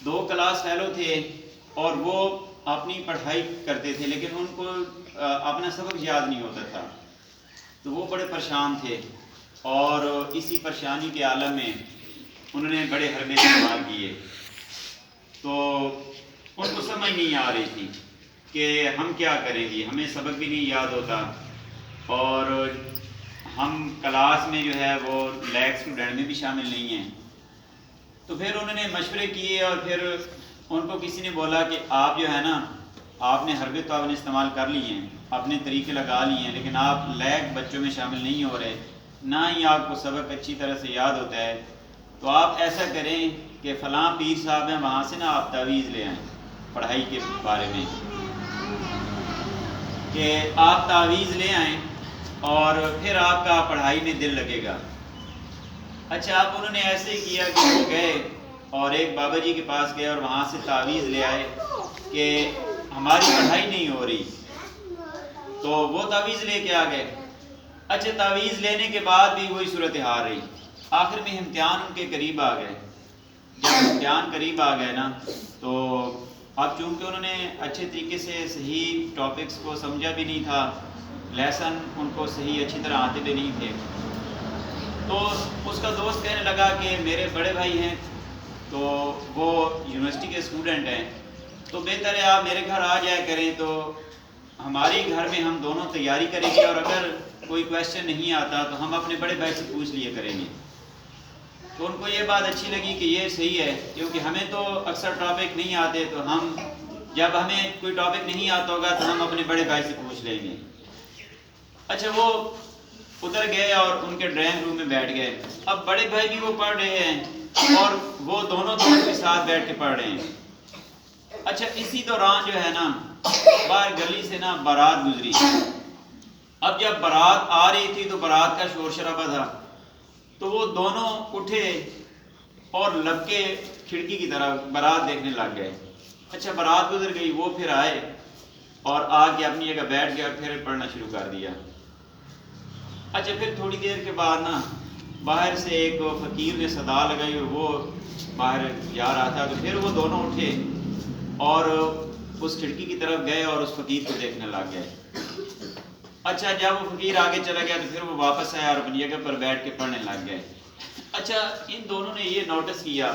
2 class fellow تھے اور وہ اپنی پڑھائی کرتے تھے لیکن ان کو اپنا سبق یاد نہیں ہوتا تھا، تو وہ بڑے پریشان تھے اور اسی پریشانی کے عالم میں انہوں نے بڑے حربے استعمال کیے، تو ان کو سمجھ نہیں آ رہی تھی کہ ہم کیا کریں گے، ہمیں سبق بھی نہیں یاد ہوتا اور ہم کلاس میں جو ہے وہ لیگ اسٹوڈنٹ میں بھی شامل نہیں ہیں۔ تو پھر انہوں نے مشورے کیے اور پھر ان کو کسی نے بولا کہ آپ جو ہے نا، آپ نے حربے تو آپ نے استعمال کر لی ہیں، اپنے طریقے لگا لیے ہیں، لیکن آپ لیگ بچوں میں شامل نہیں ہو رہے، نہ ہی آپ کو سبق اچھی طرح سے یاد ہوتا ہے، تو آپ ایسا کریں کہ فلاں پیر صاحب ہیں وہاں سے نا آپ تعویذ لے آئیں پڑھائی کے بارے میں، کہ آپ تعویذ لے آئیں اور پھر آپ کا پڑھائی میں دل لگے گا۔ اچھا، اب انہوں نے ایسے ہی کیا کہ وہ گئے اور ایک بابا جی کے پاس گئے اور وہاں سے تعویذ لے آئے کہ ہماری پڑھائی نہیں ہو رہی، تو وہ تعویذ لے کے آ گئے۔ اچھا، تعویذ لینے کے بعد بھی وہی صورتحال رہی، آخر میں امتحان ان کے قریب آ گئے۔ جب امتحان قریب آ گئے نا، تو اب چونکہ انہوں نے اچھے طریقے سے صحیح ٹاپکس کو سمجھا بھی نہیں تھا، لیسن ان کو صحیح اچھی طرح آتے بھی نہیں تھے، تو اس کا دوست کہنے لگا کہ میرے بڑے بھائی ہیں تو وہ یونیورسٹی کے اسٹوڈنٹ ہیں، تو بہتر ہے آپ میرے گھر آ جایا کریں، تو ہمارے گھر میں ہم دونوں تیاری کریں گے اور اگر کوئی کویشچن نہیں آتا تو ہم اپنے بڑے بھائی سے پوچھ لیا کریں گے۔ تو ان کو یہ بات اچھی لگی کہ یہ صحیح ہے، کیونکہ ہمیں تو اکثر ٹاپک نہیں آتے، تو ہم جب ہمیں کوئی ٹاپک نہیں آتا ہوگا تو ہم اپنے بڑے بھائی سے پوچھ لیں گے۔ اچھا، وہ ادھر گئے اور ان کے ڈرائنگ روم میں بیٹھ گئے، اب بڑے بھائی بھی وہ پڑھ رہے ہیں اور وہ دونوں دوست کے ساتھ بیٹھ کے پڑھ رہے ہیں۔ اچھا، اسی دوران جو ہے نا باہر گلی سے نا بارات گزری، اب جب بارات آ رہی تھی تو بارات کا شور شرابہ تھا، تو وہ دونوں اٹھے اور لب کے کھڑکی کی طرف بارات دیکھنے لگ گئے۔ اچھا، بارات گزر گئی، وہ پھر آئے اور آ کے اپنی جگہ بیٹھ گئے اور پھر پڑھنا شروع کر دیا۔ اچھا، پھر تھوڑی دیر کے بعد نا باہر سے ایک فقیر نے صدا لگائی اور وہ باہر جا رہا تھا، تو پھر وہ دونوں اٹھے اور اس کھڑکی کی طرف گئے اور اس فقیر کو دیکھنے لگ گئے۔ اچھا، جب وہ فقیر آگے چلا گیا تو پھر وہ واپس آیا اور اپنی جگہ پر بیٹھ کے پڑھنے لگ گئے۔ اچھا، ان دونوں نے یہ نوٹس کیا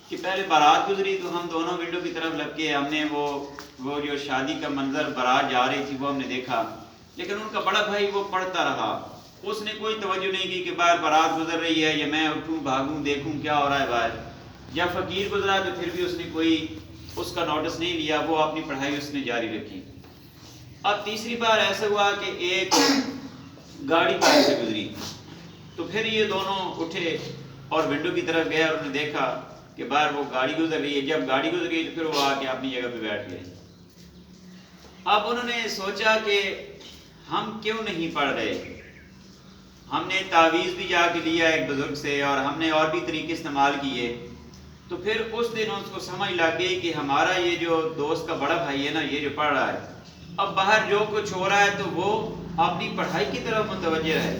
کہ پہلے بارات گزری تو ہم دونوں ونڈو کی طرف لگ کے ہم نے وہ جو شادی کا منظر بارات جا رہی تھی وہ ہم نے دیکھا، لیکن ان کا بڑا بھائی وہ پڑھتا رہا، اس نے کوئی توجہ نہیں کی کہ باہر بارات گزر رہی ہے یا میں اٹھوں بھاگوں دیکھوں کیا ہو رہا ہے باہر۔ جب فقیر گزرا تو پھر بھی اس نے کوئی اس کا نوٹس نہیں لیا، وہ اپنی پڑھائی اس نے جاری رکھی۔ اب تیسری بار ایسا ہوا کہ ایک گاڑی باہر سے گزری، تو پھر یہ دونوں اٹھے اور ونڈو کی طرف گئے اور انہوں نے دیکھا کہ باہر وہ گاڑی گزر رہی ہے۔ جب گاڑی گزر گئی تو پھر وہ آ کے اپنی جگہ پہ بیٹھ گئے۔ اب انہوں نے سوچا کہ ہم کیوں نہیں پڑھ رہے، ہم نے تعویذ بھی جا کے لیا ایک بزرگ سے اور ہم نے اور بھی طریقے استعمال کیے، تو پھر اس دن اس کو سمجھ لگ گئی کہ ہمارا یہ جو دوست کا بڑا بھائی ہے نا، یہ جو پڑھ رہا ہے، اب باہر جو کچھ ہو رہا ہے تو وہ اپنی پڑھائی کی طرف متوجہ ہے،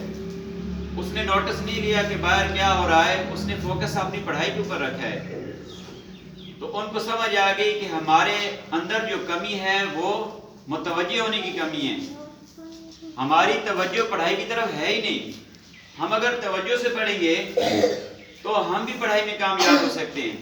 اس نے نوٹس نہیں لیا کہ باہر کیا ہو رہا ہے، اس نے فوکس اپنی پڑھائی کے اوپر رکھا ہے۔ تو ان کو سمجھ آ گئی کہ ہمارے اندر جو کمی ہے وہ متوجہ ہونے کی کمی ہے، ہماری توجہ پڑھائی کی طرف ہے ہی نہیں۔ ہم اگر توجہ سے پڑھیں گے تو ہم بھی پڑھائی میں کامیاب ہو سکتے ہیں،